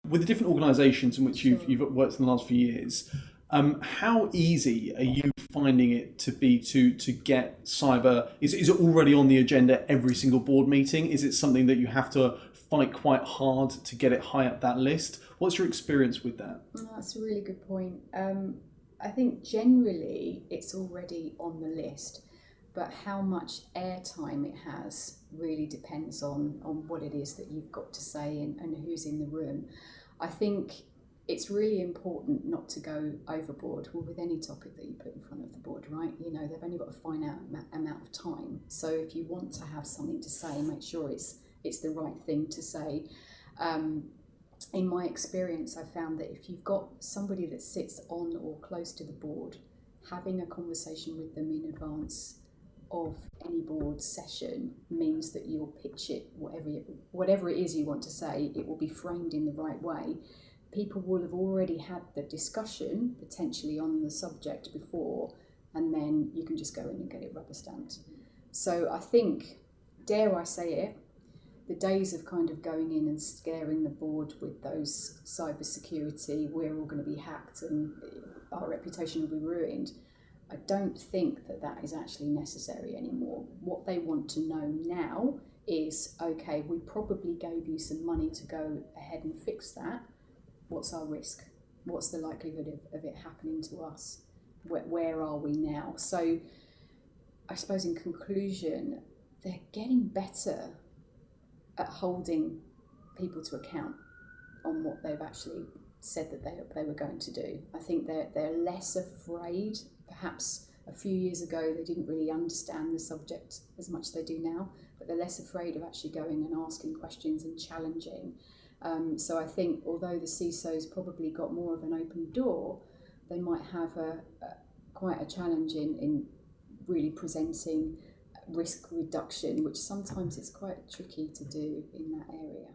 With the different organisations in which you've worked in the last few years, how easy are you finding it to be to get cyber? Is it already on the agenda every single board meeting? Is it something that you have to fight quite hard to get it high up that list? What's your experience with that? Oh, that's a really good point. I think generally it's already on the list, but how much airtime it has really depends on what it is that you've got to say and who's in the room. I think it's really important not to go overboard with any topic that you put in front of the board, right? You know, they've only got a finite amount of time. So if you want to have something to say, make sure it's the right thing to say. In my experience, I've found that if you've got somebody that sits on or close to the board, having a conversation with them in advance of any board session means that you'll pitch it, whatever it is you want to say, it will be framed in the right way. People will have already had the discussion potentially on the subject before, and then you can just go in and get it rubber stamped. So I think, dare I say it, the days of kind of going in and scaring the board with those cybersecurity, we're all going to be hacked and our reputation will be ruined, I don't think that is actually necessary anymore. What they want to know now is, okay, we probably gave you some money to go ahead and fix that. What's our risk? What's the likelihood of it happening to us? Where are we now? So I suppose in conclusion, they're getting better at holding people to account on what they've actually said that they were going to do. I think they're less afraid. Perhaps a few years ago they didn't really understand the subject as much as they do now, but they're less afraid of actually going and asking questions and challenging. So I think although the CISO's probably got more of an open door, they might have quite a challenge in really presenting risk reduction, which sometimes it's quite tricky to do in that area.